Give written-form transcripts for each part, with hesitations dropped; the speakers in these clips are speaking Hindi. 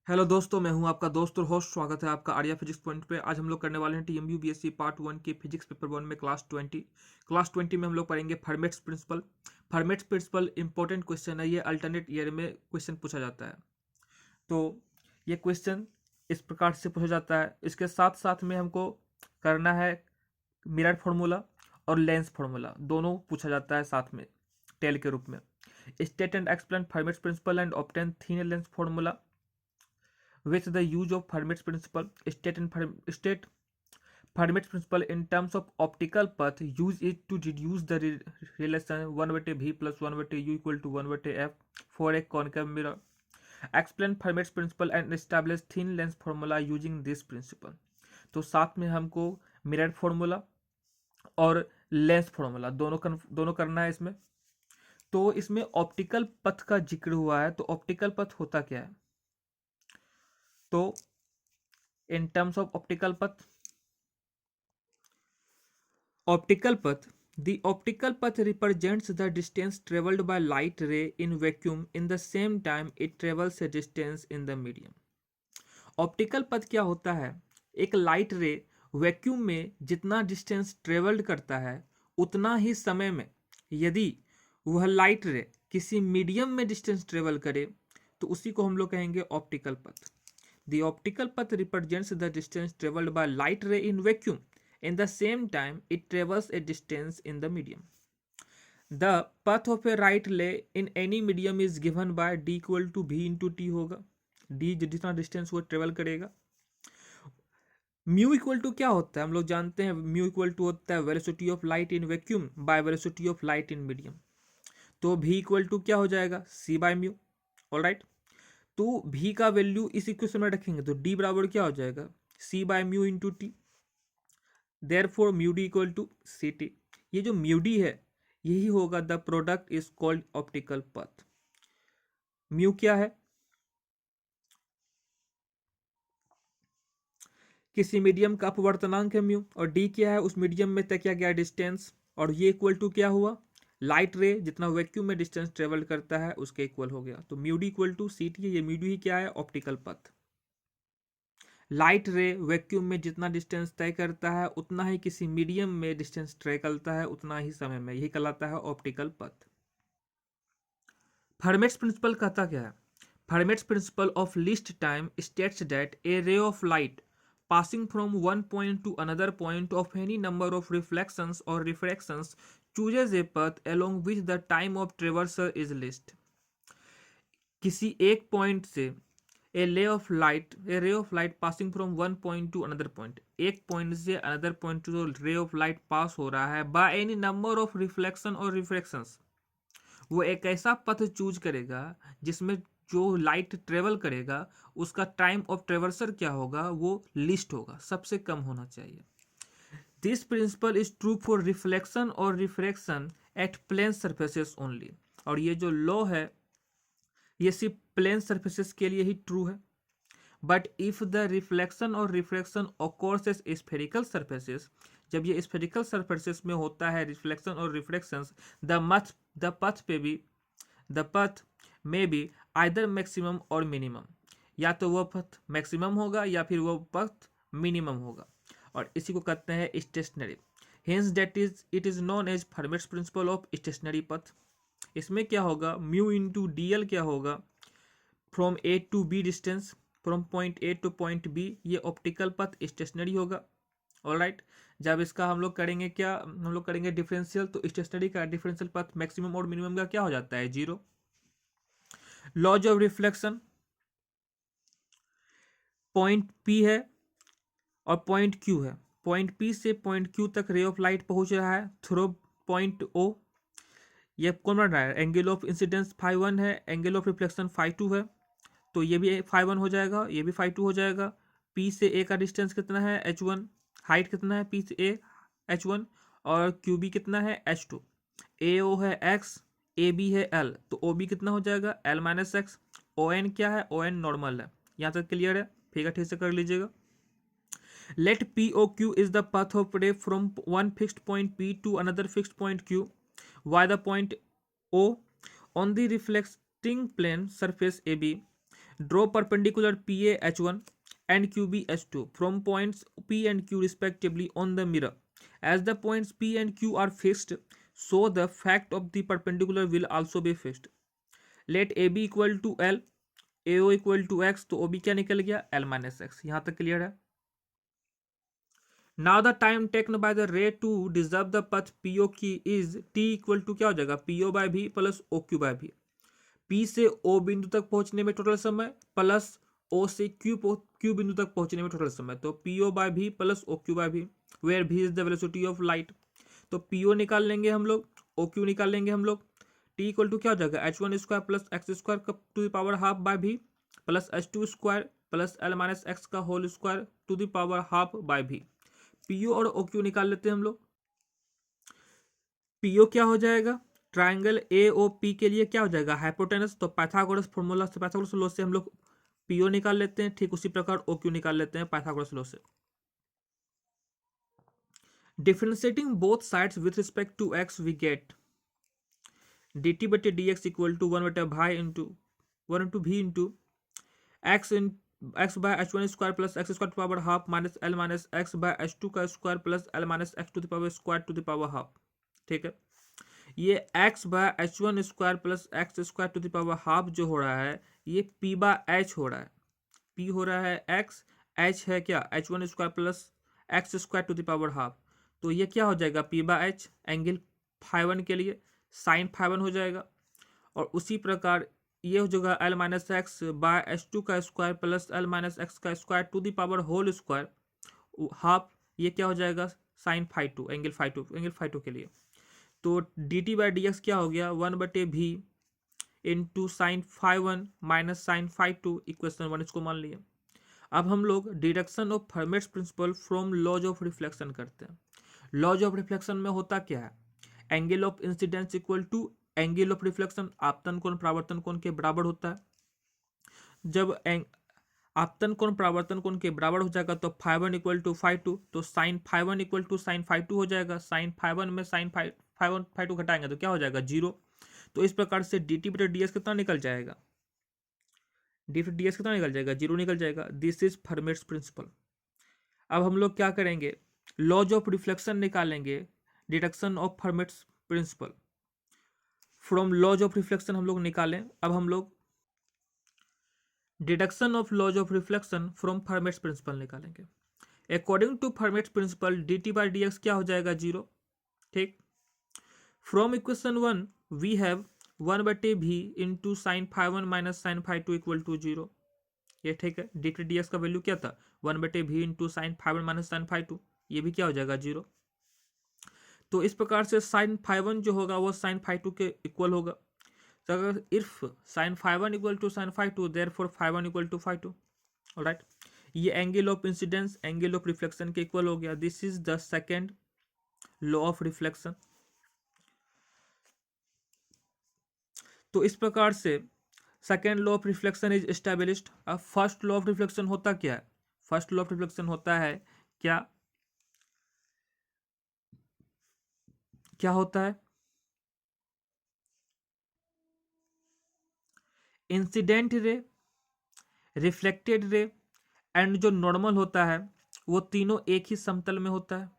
हेलो दोस्तों, मैं हूं आपका दोस्त और होस्ट। स्वागत है आपका आर्या फिजिक्स पॉइंट पे। आज हम लोग करने वाले हैं टीएमयू बीएससी पार्ट 1 के फिजिक्स पेपर 1 में क्लास 20 में हम लोग पढ़ेंगे formats principal. Formats principal important question है, ये अल्टरनेट ईयर में क्वेश्चन पूछा जाता है। तो ये क्वेश्चन इस प्रकार से पूछा जाता है। इसके साथ साथ में हमको करना है मिरर फार्मूला और लेंस फार्मूला, दोनों पूछा जाता है साथ में टेल के रूप में। State and explain formats principal and obtain thin lens formula with the use of Fermat's principle. State Fermat's principle in terms of optical path. Use it to deduce the relation 1/v plus 1/u equal to 1/f for a concave mirror. Explain Fermat's principle and establish thin lens formula using this principle. तो साथ में हमको मिरर फॉर्मूला और लेंस फॉर्मूला दोनों करना है इसमें। तो इसमें ऑप्टिकल पथ का जिक्र हुआ है, तो ऑप्टिकल पथ होता क्या है? तो in terms of optical path, the optical path represents the distance traveled by light ray in vacuum in the same time it travels a distance in the medium. Optical पथ क्या होता है? एक लाइट रे वैक्यूम में जितना डिस्टेंस ट्रेवल्ड करता है उतना ही समय में यदि वह लाइट रे किसी मीडियम में डिस्टेंस ट्रेवल करे तो उसी को हम लोग कहेंगे ऑप्टिकल पथ। The optical path represents the distance traveled by light ray in vacuum. In the same time, it travels a distance in the medium. The path of a right ray in any medium is given by d equal to v into t होगा। d जितना डिस्टेंस वो ट्रेवल करेगा। म्यू इक्वल टू क्या होता है? हम लोग जानते हैं म्यू इक्वल टू होता है velocity of light in vacuum by velocity of light in medium. तो v इक्वल टू क्या हो जाएगा? c by mu. ऑलराइट, तो v का वैल्यू इस इक्वेशन में रखेंगे तो d बराबर क्या हो जाएगा? c by mu into T. Therefore mu D equal to C T. ये जो म्यू डी है यही होगा the product is called optical पथ। म्यू क्या है? किसी मीडियम का अपवर्तनांक है म्यू, और डी क्या है? उस मीडियम में तय किया गया डिस्टेंस। और ये इक्वल टू क्या हुआ? लाइट रे जितना वैक्यूम में डिस्टेंस ट्रेवल करता है उसके इक्वल हो गया। तो mu D equal to C T. ये म्यू डी क्या है? ऑप्टिकल पथ। लाइट रे वैक्यूम में जितना डिस्टेंस तय करता है उतना ही किसी मीडियम में डिस्टेंस तय करता है उतना ही समय में, यही कहलाता है ऑप्टिकल पथ। फर्मेट्स प्रिंसिपल कहता क्या है? Formats principle of least time states that A ray of light passing from one point to another point of any number of reflections or refractions chooses a path along which the time of traversal is least. किसी एक पॉइंट से a ray of light passing from one point to another point, एक पॉइंट से अनदर पॉइंट जो रे ऑफ लाइट पास हो रहा है by any number of reflection और रिफ्रैक्शंस, वो एक ऐसा पथ चूज करेगा जिसमें जो लाइट ट्रेवल करेगा उसका टाइम ऑफ ट्रेवर्सर क्या होगा? वो लिस्ट होगा, सबसे कम होना चाहिए। This principle is true for reflection और refraction at plane surfaces only. और ये जो लॉ है ये सिर्फ प्लेन सरफेसेस के लिए ही ट्रू है। बट इफ द रिफ्लेक्शन और refraction occurs as spherical surfaces, जब ये स्फेरिकल सरफेसेस में होता है रिफ्लेक्शन और रिफ्रैक्शंस, द पथ में बी आइदर मैक्सिमम और मिनिमम, या तो वह पथ मैक्सिमम होगा या फिर वह पथ मिनिमम होगा, और इसी को कहते हैं stationary. Hence that is it is known as Fermat's principle of stationary path. इसमें क्या होगा? म्यू इंटू डी एल क्या होगा? From A to B distance, from point A to point B, ये ऑप्टिकल पथ स्टेशनरी होगा। ऑलराइट, जब इसका हम लोग करेंगे डिफरेंशियल, तो स्टेशनरी का डिफरेंशियल पथ मैक्सिमम और मिनिमम का क्या हो जाता है? Zero. Laws of reflection, point P है और पॉइंट क्यू है। पॉइंट पी से पॉइंट क्यू तक रे ऑफ लाइट पहुंच रहा है थ्रू पॉइंट ओ। ये कौन बन रहा है? Angle of incidence phi one है, angle of reflection phi two है, तो ये भी फाइव वन हो जाएगा, ये भी फाइव टू हो जाएगा। पी से ए का डिस्टेंस कितना है? H one. हाइट कितना है? पी से ए एच वन, और क्यू बी कितना है? H two. ए ओ है एक्स, ए बी है एल, तो ओ बी कितना हो जाएगा? L minus X. O N क्या है? ओ एन नॉर्मल है। यहाँ तक क्लियर है? फिगर ठीक से कर लीजिएगा। Let P O Q is the path of ray from one fixed point P to another fixed point Q why the point O on the reflecting plane surface A B draw perpendicular PA H1 and QB H2 from points P and Q respectively on the mirror. As the points P and Q are fixed, so the fact of the perpendicular will also be fixed. Let AB equal to L, AO equal to X, तो OB क्या निकल गया L minus X. यहाँ तक क्लियर है. Now the time taken by the ray to disturb the path POQ is T equal to क्या हो जाएगा PO by V plus OQ by V. P से O बिंदु तक पहुंचने में टोटल समय प्लस O से Q बिंदु तक पहुंचने में टोटल समय. तो PO by V plus OQ by V, where V is the velocity of light. तो PO निकाल लेंगे हम लोग, OQ निकाल लेंगे हम लोग. T इक्वल टू क्या हो जाएगा H1 square plus x square to the power half by V plus H2 square plus L minus x का whole square to the power half by V. PO और OQ निकाल लेते हैं हम लोग. PO क्या हो जाएगा, ट्राइंगल AOP के लिए क्या हो जाएगा हाइपोटेनस. तो पाइथागोरस फॉर्मूला से, पाइथागोरस लॉ से हम लोग PO निकाल लेते हैं. ठीक उसी प्रकार OQ निकाल लेते हैं पाइथागोरस लॉ से. Differentiating both sides with respect to x we get dt बटे dx इक्वल टू 1 बटे भाई into 1 into v into x by h1 square plus x square to power half minus l minus x by h2 का square plus l minus x to the power square to the power half. ठीक है, ये x by h1 square plus x square to the power half जो हो रहा है ये p बाय h हो रहा है. p हो रहा है x, h है क्या h1 square plus x square to the power half. तो ये क्या हो जाएगा p बाय h एंगल φ1 के लिए साइन φ1 हो जाएगा. और उसी प्रकार ये हो जाएगा l minus x by h2 का square plus l minus x का square to the power whole square half. ये क्या हो जाएगा साइन φ2 एंगल φ2 के लिए. तो dt बाय dx क्या हो गया 1 बटे v into sine φ1 minus sine φ2 equation 1 इसको मान लिए. अब हम लोग deduction of Fermat's principle from laws of reflection करते हैं. लॉज ऑफ रिफ्लेक्शन में होता क्या है, angle of incidence equal to angle of reflection. आपतन कोण परावर्तन कोण के बराबर होता है. जब आपतन कोण परावर्तन कोण के बराबर हो जाएगा तो φ1 इक्वल टू φ2, तो साइन φ1 इक्वल टू साइन φ2 हो जाएगा. साइन φ1 में साइन φ2 घटाएंगे तो क्या हो जाएगा 0. तो इस प्रकार से dt बटे ds कितना निकल जाएगा, ds कितना निकल जाएगा 0 निकल जाएगा. This is Fermat's principle. अब हम लोग क्या करेंगे, लॉज ऑफ रिफ्लेक्शन निकालेंगे, deduction of Fermat's principle from laws of reflection हम लोग निकालें. अब हम लोग deduction of laws of reflection from Fermat's principle निकालेंगे. According to Fermat's principle dt by dx क्या हो जाएगा 0. ठीक, फ्रॉम इक्वेशन 1 वी हैव 1 बटे v into sine φ1 minus sine φ2 equal to 0. ये ठीक है, dt dx का वैल्यू क्या था 1 बटे v into sine φ1 minus sine φ2, ये भी क्या हो जाएगा 0. तो इस प्रकार से साइन φ1 जो होगा वो साइन φ2 के इक्वल होगा. तो अगर if sine φ1 equal to sine φ2 therefore φ1 equal to φ2. Alright, ये angle of incidence angle of reflection के इक्वल हो गया. This is the second law of reflection. तो इस प्रकार से second law of reflection is established. अब फर्स्ट लॉ ऑफ रिफ्लेक्शन होता क्या है, फर्स्ट लॉ ऑफ रिफ्लेक्शन होता है क्या, क्या होता है, incident ray, reflected ray and जो नॉर्मल होता है वो तीनों एक ही समतल में होता है.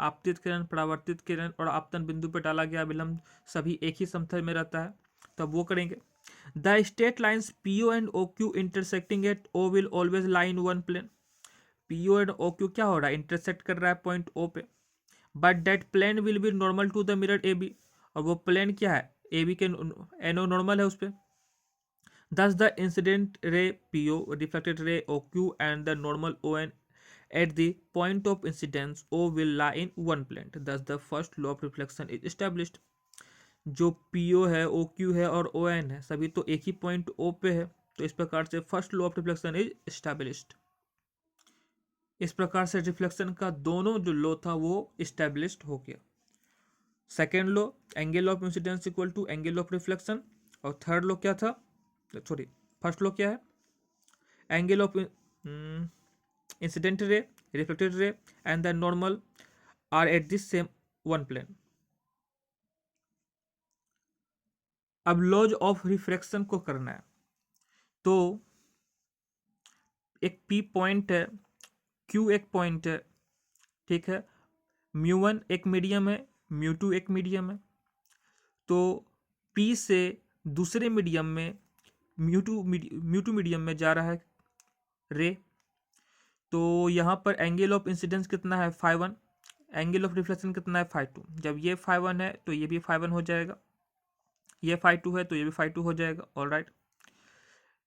आपतित किरण, परावर्तित किरण और आपतन बिंदु पर डाला गया विलंब सभी एक ही समतल में रहता है. तब वो करेंगे. The straight lines PO and OQ intersecting at O will always lie in one plane. PO and OQ क्या हो रहा है, इंटरसेक्ट कर रहा है पॉइंट O पे. But that plane will be normal to the mirror AB. और वो प्लेन क्या है AB के NO नॉर्मल है उस पर. Thus the incident ray PO, reflected ray OQ and the normal ON at the point of incidence O will lie in one plane. Thus the first law of reflection is established. जो PO है OQ है और ON है सभी तो एक ही पॉइंट O पे है. तो इस प्रकार से first law of reflection is established. इस प्रकार से रिफ्लेक्शन का दोनों जो लॉ था वो एस्टैब्लिश्ड हो गया. Second law angle of incidence equal to angle of reflection. और थर्ड लॉ क्या था, सॉरी फर्स्ट लॉ क्या है, angle of incident ray, reflected ray and the normal are at this same one plane. अब लॉज ऑफ रिफ्रैक्शन को करना है. तो एक P पॉइंट है, Q एक पॉइंट है, ठीक है, μ1 एक मीडियम है, μ2 एक मीडियम है। तो P से दूसरे मीडियम में म्यू टू मीडियम में जा रहा है रे। तो यहाँ पर एंगल ऑफ इंसिडेंस कितना है, φ1, एंगल ऑफ रिफ्लेक्शन कितना है, φ2। जब ये φ1 है तो ये भी φ1 हो जाएगा, ये φ2 है तो ये भी φ2 हो जाएगा। ऑलराइट,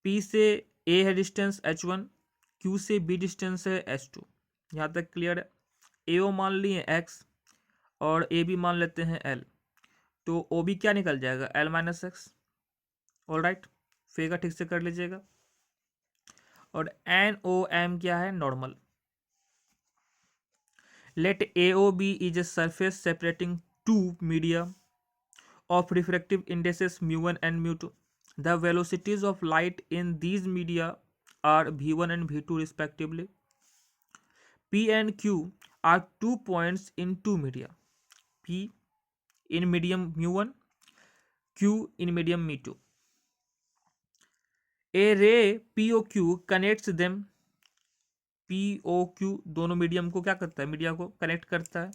P से A है डिस्टेंस h1, Q से B डिस्टेंस है h2। यहाँ तक क्लियर है। AO मान लिए x और AB मान लेते हैं L, तो OB क्या निकल जाएगा, L minus x. Alright, figure ठीक से कर लीजिएगा। और NOM क्या है, normal. Let AOB is a surface separating two media of refractive indices mu1 and mu2. The velocities of light in these media are v1 and v2 respectively. P and Q are 2 points in two media. P in medium mu1, Q in medium mu2. A ray POQ connects them. POQ दोनों मीडियम को क्या करता है, मीडिया को कनेक्ट करता है।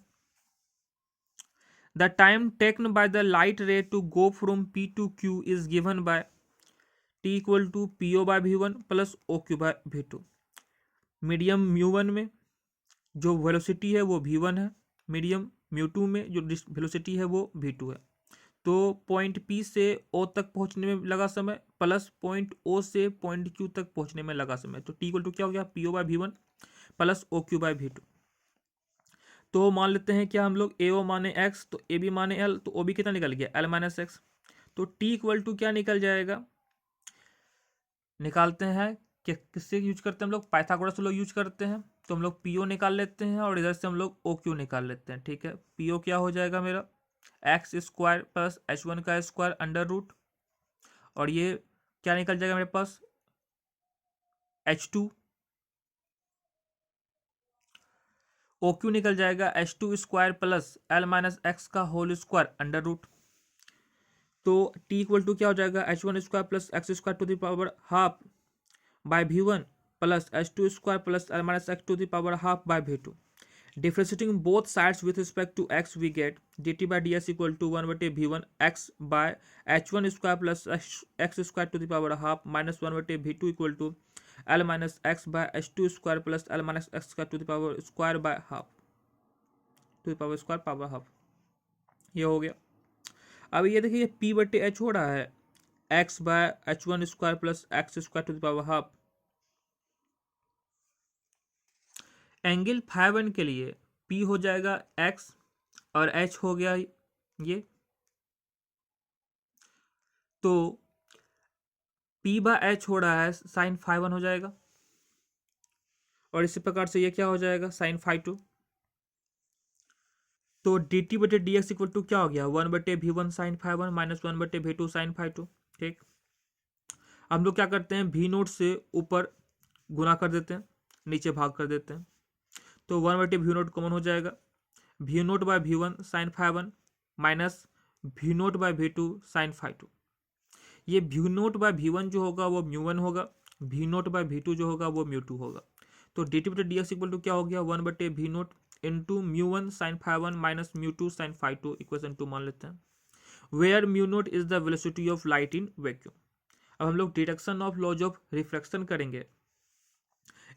The time taken by the light ray to go from P to Q is given by T equal to PO by V1 plus OQ by V2। Medium μ1 में जो वेलोसिटी है वो V1 है, मीडियम μ2 में जो वेलोसिटी है वो V2 है। तो पॉइंट P से O तक पहुंचने में लगा समय प्लस पॉइंट O से पॉइंट Q तक पहुंचने में लगा समय। तो T इक्वल टू क्या हो गया, PO by V1 plus OQ by V2। तो मान लेते हैं क्या हम लोग, AO माने x तो AB माने L, तो OB कितना निकल गया, L माइनस एक्स। तो T इक्वल टू क्या निकल जाएगा, निकालते हैं कि किससे यूज करते हैं हम लोग, पाइथागोरस लोग यूज करते हैं। तो हम लोग PO निकाल लेते हैं और इधर से हम लोग OQ निकाल लेते हैं। ठीक है, PO क्या हो जाएगा मेरा, एक्स स्क्वायर प्लस h1 का स्क्वायर अंडर रूट, और ये क्या निकल जाएगा मेरे पास, h2। OQ निकल जाएगा h2 square plus L minus x का होल स्क्वायर अंडर रूट। तो T इक्वल टू क्या हो जाएगा, h1 square plus x square to the power half by V1 plus h2 square plus L minus x to the power half by V2। Differentiating both sides with respect to x, we get dt by ds equal to 1/v1 x by h1 square plus x square to the power half minus 1/v2 equal to l minus x by h2 square plus l minus x square to the power square by half to the power square power half। ये हो गया। अब ये देखिए p/h हो रहा है x by h1 square plus x square to the power half। Angle φ1 के लिए P हो जाएगा x और h हो गया ये, तो P/h हो रहा है साइन φ1 हो जाएगा, और इसी प्रकार से ये क्या हो जाएगा, साइन φ2। तो dt/dx इक्वल टू क्या हो गया, 1/v1 sign φ1 minus 1/v2 sign φ2। ठीक, हम लोग क्या करते हैं, v नोट से ऊपर गुना कर देते हैं, नीचे भाग कर देते हैं। तो 1/v नोट कॉमन हो जाएगा, v naught by v1 sine φ1 minus v naught by v2 sine φ2। ये v नोट बाय v1 जो होगा वो μ1 होगा, v नोट बाय v2 जो होगा वो μ2 होगा। तो dt/dx इक्वल टू क्या हो गया, 1/v naught into μ1 sine φ1 minus μ2 sine φ2, equation 2 मान लेते हैं। Where mu naught is the velocity of light in vacuum. अब हम लोग deduction of laws of reflection करेंगे।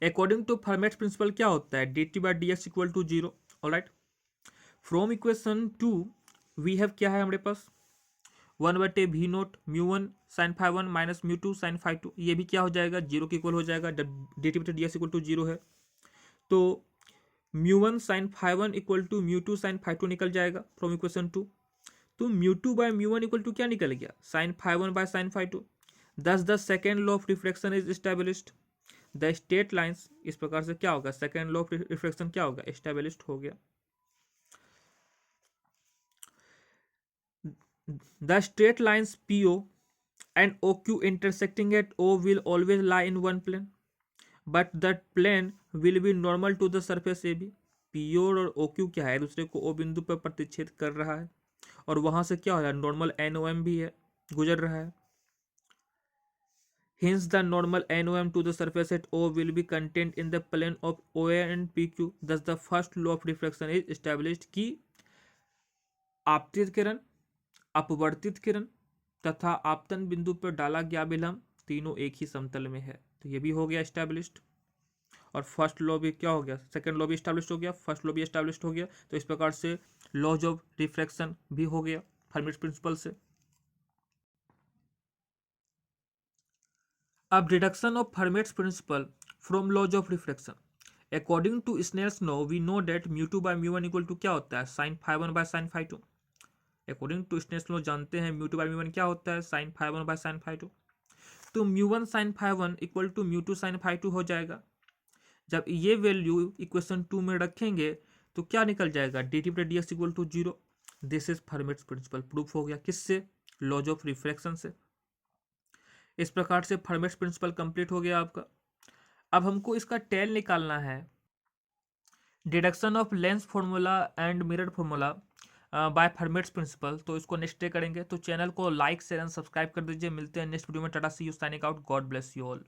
अकॉर्डिंग टू फर्मेट्स प्रिंसिपल क्या होता है, dt/dx equal to 0। Alright, from equation 2 we have क्या है हमारे पास, 1/v naught μ1 sine φ1 minus μ2 sine φ2, ये भी क्या हो जाएगा, 0 के इक्वल हो जाएगा, dt/dx इक्वल टू 0 है। तो μ1 साइन φ1 इक्वल टू μ2 साइन φ2 निकल जाएगा फ्रॉम इक्वेशन 2। तो μ2 बाय μ1 इक्वल टू क्या निकल गया, sign φ1 bye sine φ2। This the second law of reflection is established. The straight lines, इस प्रकार से क्या होगा, सेकेंड लॉ ऑफ रिफ्लेक्शन क्या होगा, एस्टेब्लिश्ड हो गया। The straight lines PO and OQ intersecting at O will always lie in one plane, but that plane will be normal to the surface AB। PO और OQ क्या है, दूसरे को O बिंदु पर प्रतिच्छेद कर रहा है, और वहां से क्या हो रहा है, नॉर्मल NOM भी है, गुजर रहा है। Hence, the normal NOM to the surface at O will be contained in the plane of OA and PQ. Thus, the first law of refraction is established कि आपतित किरण, अपवर्तित किरण तथा आपतन बिंदु पर डाला गया विलंब तीनों एक ही समतल में है। तो ये भी हो गया एस्टैब्लिश्ड। और फर्स्ट लॉ भी क्या हो गया, सेकंड लॉ भी एस्टैब्लिश्ड हो गया, फर्स्ट लॉ भी एस्टैब्लिश्ड हो गया। तो इस प्रकार से लॉज ऑफ रिफ्रैक्शन भी हो गया फर्मेट प्रिंसिपल से। अब deduction of Fermat's principle from laws of refraction. According to Snell's law we know that mu two by mu one equal to क्या होता है, sine phi one by sine phi two. According to Snell's law जानते हैं mu two by mu one क्या होता है, sine phi one by sine phi two. तो mu one sine phi one equal to mu two sine phi to हो जाएगा। जब ये वैल्यू इक्वेशन 2 में रखेंगे तो क्या निकल जाएगा, D T D X equal to zero. This is Fermat's principle proof हो गया, किससे, लॉज ऑफ रिफ्रैक्शन से। इस प्रकार से फर्मेट्स प्रिंसिपल कंप्लीट हो गया आपका। अब हमको इसका टेल निकालना है, deduction of lens formula and mirror formula by Fermat's principle. तो इसको नेक्स्ट डे करेंगे। तो चैनल को लाइक शेयर एंड सब्सक्राइब कर दीजिए। मिलते हैं नेक्स्ट वीडियो में। Tata see you, signing out, God bless you all.